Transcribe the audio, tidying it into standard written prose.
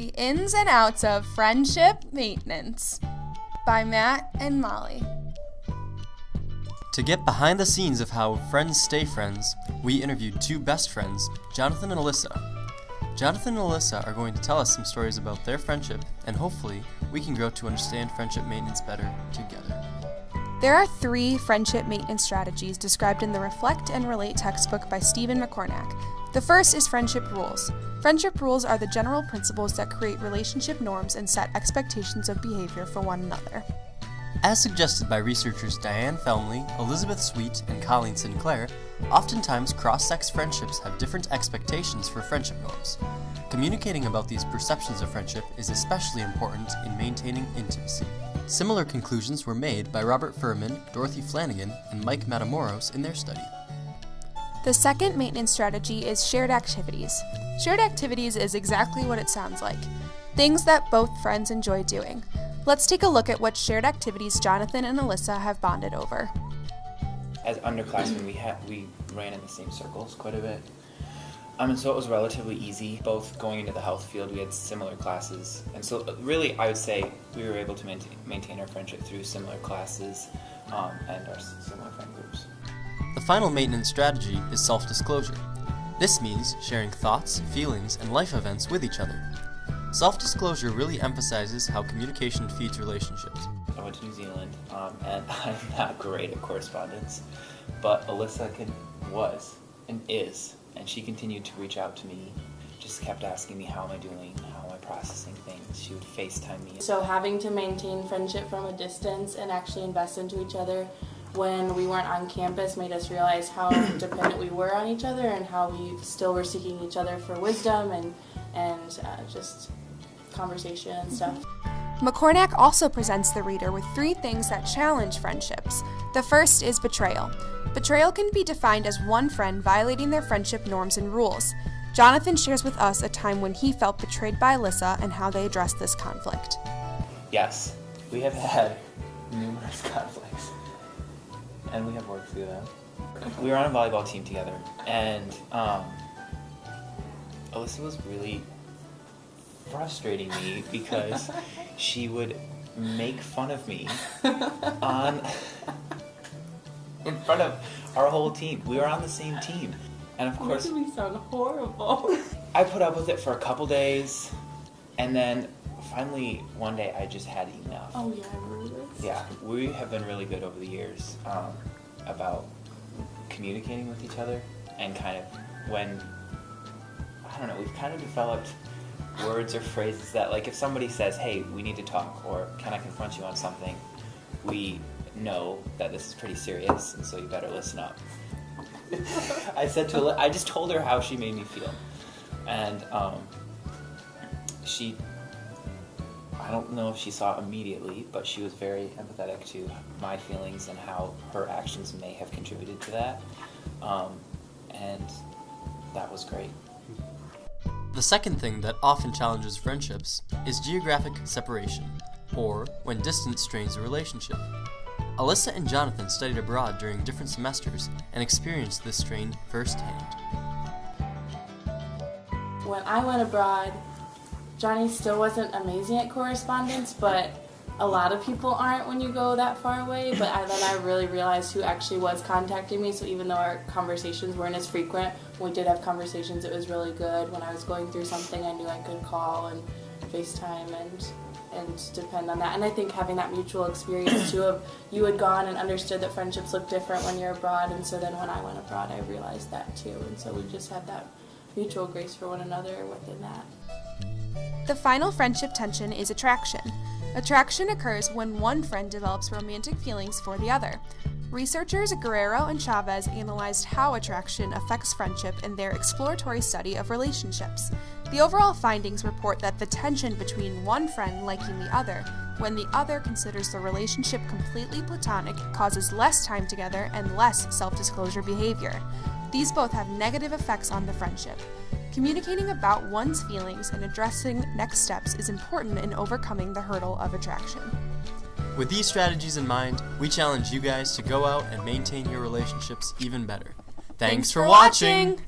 The Ins and Outs of Friendship Maintenance by Matt and Molly. To get behind the scenes of how friends stay friends, we interviewed two best friends, Jonathan and Alyssa. Jonathan and Alyssa are going to tell us some stories about their friendship, and hopefully we can grow to understand friendship maintenance better together. There are 3 friendship maintenance strategies described in the Reflect and Relate textbook by Stephen McCornack. The first is friendship rules. Friendship rules are the general principles that create relationship norms and set expectations of behavior for one another. As suggested by researchers Diane Felmley, Elizabeth Sweet, and Colleen Sinclair, oftentimes cross-sex friendships have different expectations for friendship norms. Communicating about these perceptions of friendship is especially important in maintaining intimacy. Similar conclusions were made by Robert Furman, Dorothy Flanagan, and Mike Matamoros in their study. The second maintenance strategy is shared activities. Shared activities is exactly what it sounds like. Things that both friends enjoy doing. Let's take a look at what shared activities Jonathan and Alyssa have bonded over. As underclassmen, we ran in the same circles quite a bit. And so it was relatively easy. Both going into the health field, we had similar classes. And so really, I would say we were able to maintain our friendship through similar classes and our similar friend groups. The final maintenance strategy is self-disclosure. This means sharing thoughts, feelings, and life events with each other. Self-disclosure really emphasizes how communication feeds relationships. I went to New Zealand, and I'm not great at correspondence, but Alyssa was and is, and she continued to reach out to me, just kept asking me how am I doing, how am I processing things. She would FaceTime me. So having to maintain friendship from a distance and actually invest into each other when we weren't on campus made us realize how dependent we were on each other and how we still were seeking each other for wisdom and just conversation and stuff. McCornack also presents the reader with 3 things that challenge friendships. The first is betrayal. Betrayal can be defined as one friend violating their friendship norms and rules. Jonathan shares with us a time when he felt betrayed by Alyssa and how they addressed this conflict. Yes, we have had numerous conflicts, and we have worked through them. We were on a volleyball team together, and Alyssa was really frustrating me because she would make fun of me in front of our whole team. We were on the same team, and of course, Making me sound horrible. I put up with it for a couple days, and then finally one day I just had enough. Oh yeah, I remember this. Yeah, we have been really good over the years about communicating with each other, and kind of when, I don't know, we've kind of developed words or phrases that, like, if somebody says, hey, we need to talk, or can I confront you on something, we know that this is pretty serious, and so you better listen up. I just told her how she made me feel, and I don't know if she saw immediately, but she was very empathetic to my feelings and how her actions may have contributed to that, and that was great. The second thing that often challenges friendships is geographic separation, or when distance strains a relationship. Alyssa and Jonathan studied abroad during different semesters and experienced this strain firsthand. When I went abroad, Johnny still wasn't amazing at correspondence, but a lot of people aren't when you go that far away. But then I really realized who actually was contacting me, so even though our conversations weren't as frequent, when we did have conversations, it was really good. When I was going through something, I knew I could call and FaceTime and depend on that. And I think having that mutual experience too of you had gone and understood that friendships look different when you're abroad, and so then when I went abroad I realized that too, and so we just had that mutual grace for one another within that. The final friendship tension is attraction. Attraction occurs when one friend develops romantic feelings for the other. Researchers Guerrero and Chavez analyzed how attraction affects friendship in their exploratory study of relationships. The overall findings report that the tension between one friend liking the other, when the other considers the relationship completely platonic, causes less time together and less self-disclosure behavior. These both have negative effects on the friendship. Communicating about one's feelings and addressing next steps is important in overcoming the hurdle of attraction. With these strategies in mind, we challenge you guys to go out and maintain your relationships even better. Thanks for watching!